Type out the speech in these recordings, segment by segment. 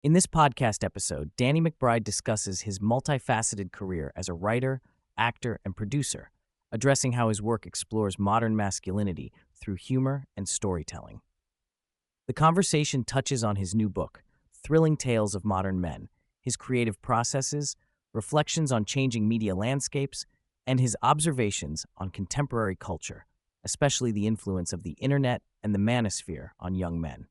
In this podcast episode, Danny McBride discusses his multifaceted career as a writer, actor, and producer, addressing how his work explores modern masculinity through humor and storytelling. The conversation touches on his new book, Thrilling Tales of Modern Men, his creative processes, reflections on changing media landscapes, and his observations on contemporary culture, especially the influence of the internet and the manosphere on young men.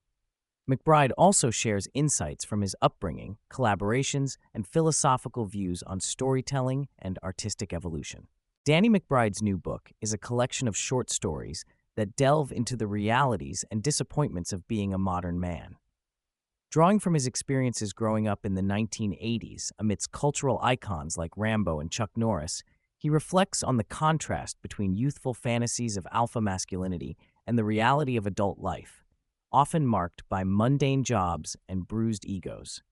McBride also shares insights from his upbringing, collaborations, and philosophical views on storytelling and artistic evolution. Danny McBride's new book is a collection of short stories that delve into the realities and disappointments of being a modern man. Drawing from his experiences growing up in the 1980s amidst cultural icons like Rambo and Chuck Norris, he reflects on the contrast between youthful fantasies of alpha masculinity and the reality of adult life, often marked by mundane jobs and bruised egos.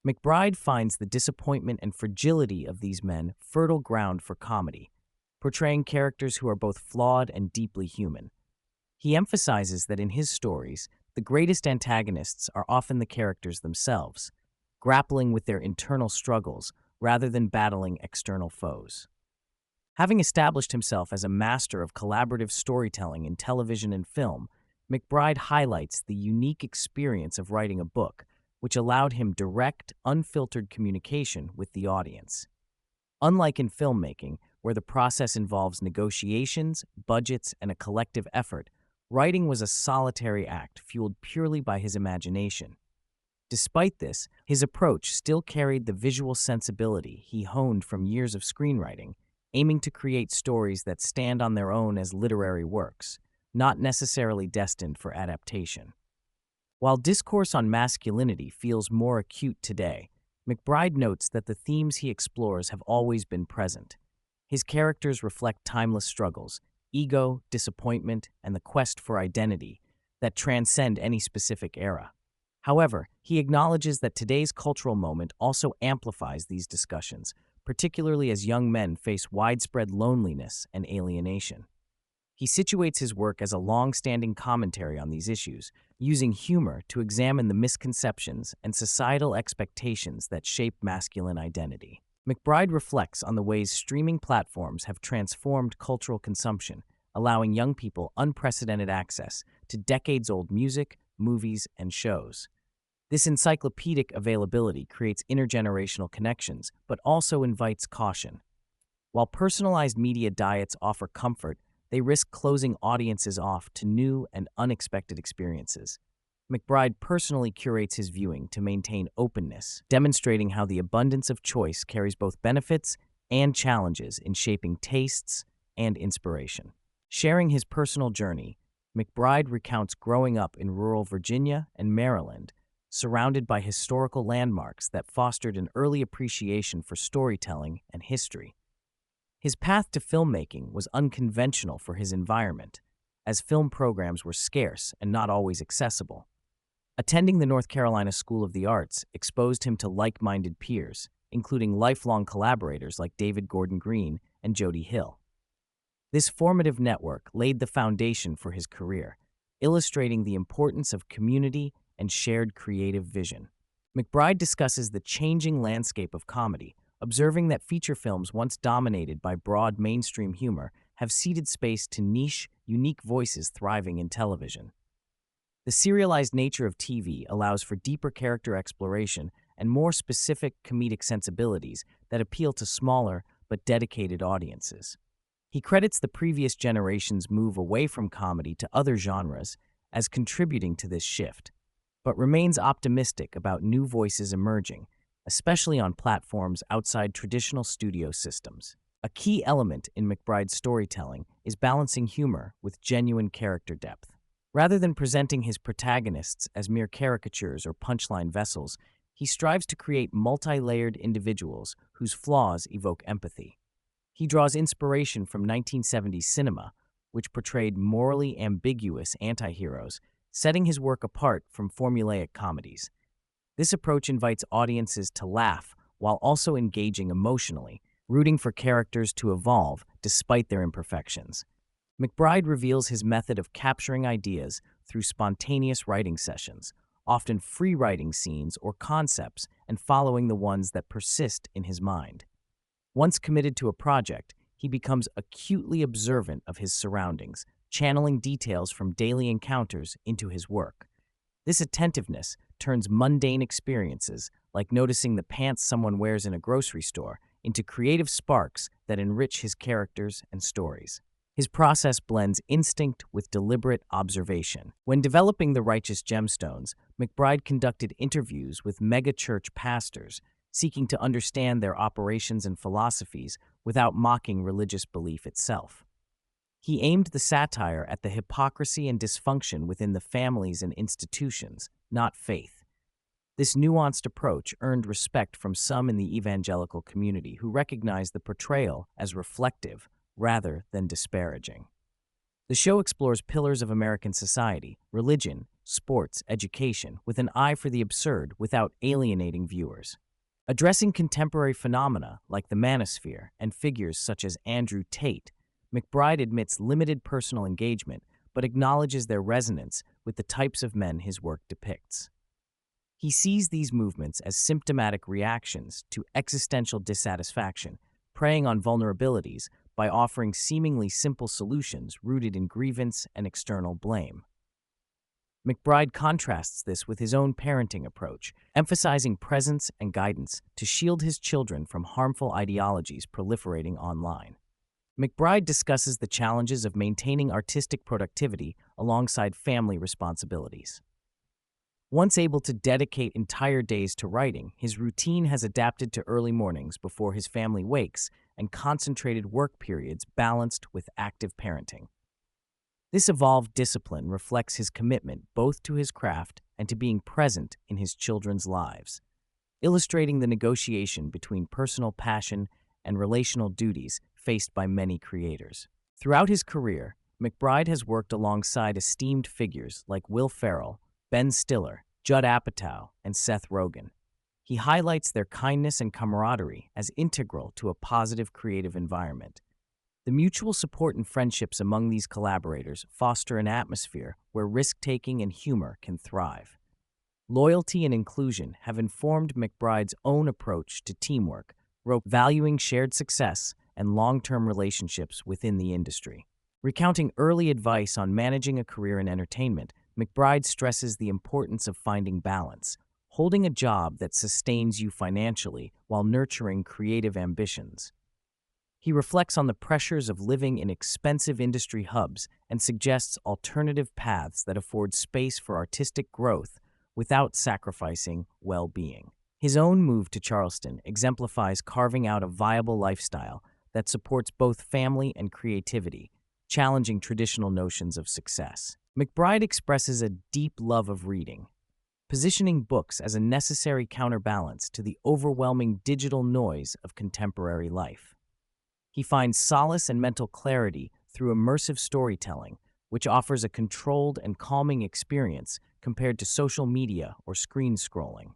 McBride finds the disappointment and fragility of these men fertile ground for comedy, portraying characters who are both flawed and deeply human. He emphasizes that in his stories, the greatest antagonists are often the characters themselves, grappling with their internal struggles rather than battling external foes. Having established himself as a master of collaborative storytelling in television and film, McBride highlights the unique experience of writing a book, which allowed him direct, unfiltered communication with the audience. Unlike in filmmaking, where the process involves negotiations, budgets, and a collective effort, writing was a solitary act fueled purely by his imagination. Despite this, his approach still carried the visual sensibility he honed from years of screenwriting, aiming to create stories that stand on their own as literary works, not necessarily destined for adaptation. While discourse on masculinity feels more acute today, McBride notes that the themes he explores have always been present. His characters reflect timeless struggles, ego, disappointment, and the quest for identity that transcend any specific era. However, he acknowledges that today's cultural moment also amplifies these discussions, particularly as young men face widespread loneliness and alienation. He situates his work as a long-standing commentary on these issues, using humor to examine the misconceptions and societal expectations that shape masculine identity. McBride reflects on the ways streaming platforms have transformed cultural consumption, allowing young people unprecedented access to decades-old music, movies, and shows. This encyclopedic availability creates intergenerational connections, but also invites caution. While personalized media diets offer comfort, they risk closing audiences off to new and unexpected experiences. McBride personally curates his viewing to maintain openness, demonstrating how the abundance of choice carries both benefits and challenges in shaping tastes and inspiration. Sharing his personal journey, McBride recounts growing up in rural Virginia and Maryland, surrounded by historical landmarks that fostered an early appreciation for storytelling and history. His path to filmmaking was unconventional for his environment, as film programs were scarce and not always accessible. Attending the North Carolina School of the Arts exposed him to like-minded peers, including lifelong collaborators like David Gordon Green and Jody Hill. This formative network laid the foundation for his career, illustrating the importance of community and shared creative vision. McBride discusses the changing landscape of comedy, observing that feature films once dominated by broad mainstream humor have ceded space to niche, unique voices thriving in television. The serialized nature of TV allows for deeper character exploration and more specific comedic sensibilities that appeal to smaller but dedicated audiences. He credits the previous generation's move away from comedy to other genres as contributing to this shift, but remains optimistic about new voices emerging, especially on platforms outside traditional studio systems. A key element in McBride's storytelling is balancing humor with genuine character depth. Rather than presenting his protagonists as mere caricatures or punchline vessels, he strives to create multi-layered individuals whose flaws evoke empathy. He draws inspiration from 1970s cinema, which portrayed morally ambiguous anti-heroes, setting his work apart from formulaic comedies. This approach invites audiences to laugh while also engaging emotionally, rooting for characters to evolve despite their imperfections. McBride reveals his method of capturing ideas through spontaneous writing sessions, often free-writing scenes or concepts and following the ones that persist in his mind. Once committed to a project, he becomes acutely observant of his surroundings, channeling details from daily encounters into his work. This attentiveness turns mundane experiences, like noticing the pants someone wears in a grocery store, into creative sparks that enrich his characters and stories. His process blends instinct with deliberate observation. When developing The Righteous Gemstones, McBride conducted interviews with megachurch pastors, seeking to understand their operations and philosophies without mocking religious belief itself. He aimed the satire at the hypocrisy and dysfunction within the families and institutions, not faith. This nuanced approach earned respect from some in the evangelical community who recognized the portrayal as reflective rather than disparaging. The show explores pillars of American society, religion, sports, education, with an eye for the absurd without alienating viewers. Addressing contemporary phenomena like the Manosphere and figures such as Andrew Tate, McBride admits limited personal engagement but acknowledges their resonance with the types of men his work depicts. He sees these movements as symptomatic reactions to existential dissatisfaction, preying on vulnerabilities by offering seemingly simple solutions rooted in grievance and external blame. McBride contrasts this with his own parenting approach, emphasizing presence and guidance to shield his children from harmful ideologies proliferating online. McBride discusses the challenges of maintaining artistic productivity alongside family responsibilities. Once able to dedicate entire days to writing, his routine has adapted to early mornings before his family wakes and concentrated work periods balanced with active parenting. This evolved discipline reflects his commitment both to his craft and to being present in his children's lives, illustrating the negotiation between personal passion and relational duties faced by many creators. Throughout his career, McBride has worked alongside esteemed figures like Will Ferrell, Ben Stiller, Judd Apatow, and Seth Rogen. He highlights their kindness and camaraderie as integral to a positive creative environment. The mutual support and friendships among these collaborators foster an atmosphere where risk-taking and humor can thrive. Loyalty and inclusion have informed McBride's own approach to teamwork, valuing shared success and long-term relationships within the industry. Recounting early advice on managing a career in entertainment, McBride stresses the importance of finding balance, holding a job that sustains you financially while nurturing creative ambitions. He reflects on the pressures of living in expensive industry hubs and suggests alternative paths that afford space for artistic growth without sacrificing well-being. His own move to Charleston exemplifies carving out a viable lifestyle that supports both family and creativity, challenging traditional notions of success. McBride expresses a deep love of reading, positioning books as a necessary counterbalance to the overwhelming digital noise of contemporary life. He finds solace and mental clarity through immersive storytelling, which offers a controlled and calming experience compared to social media or screen scrolling.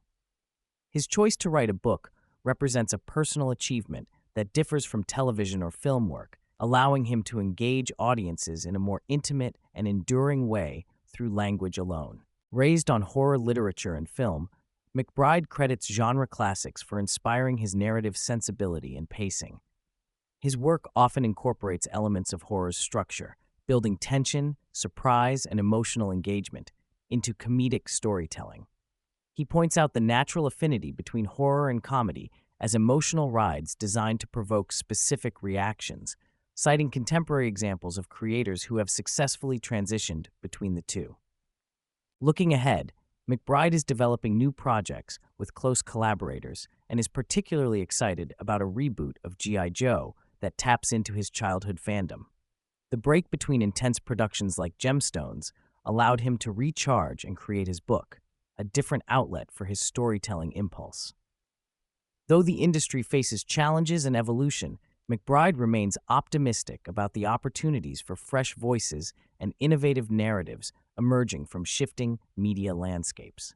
His choice to write a book represents a personal achievement that differs from television or film work, allowing him to engage audiences in a more intimate and enduring way through language alone. Raised on horror literature and film, McBride credits genre classics for inspiring his narrative sensibility and pacing. His work often incorporates elements of horror's structure, building tension, surprise, and emotional engagement into comedic storytelling. He points out the natural affinity between horror and comedy as emotional rides designed to provoke specific reactions, citing contemporary examples of creators who have successfully transitioned between the two. Looking ahead, McBride is developing new projects with close collaborators and is particularly excited about a reboot of G.I. Joe that taps into his childhood fandom. The break between intense productions like Gemstones allowed him to recharge and create his book, a different outlet for his storytelling impulse. Though the industry faces challenges and evolution, McBride remains optimistic about the opportunities for fresh voices and innovative narratives emerging from shifting media landscapes.